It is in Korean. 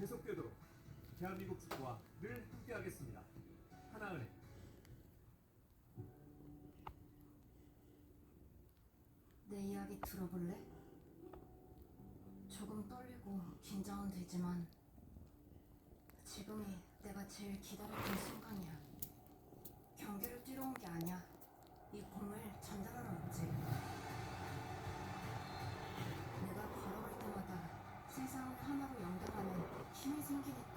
계속되도록 대한민국 축구와 늘 함께하겠습니다. 하나은행. 내 이야기 들어볼래? 조금 떨리고 긴장은 되지만 지금이 내가 제일 기다렸던 순간이야. 경기를 뛰러 온 게 아니야. 이 공을 전달하러 왔지. 내가 걸어갈 때마다 세상을 하나로 연결하는 힘이 생기니까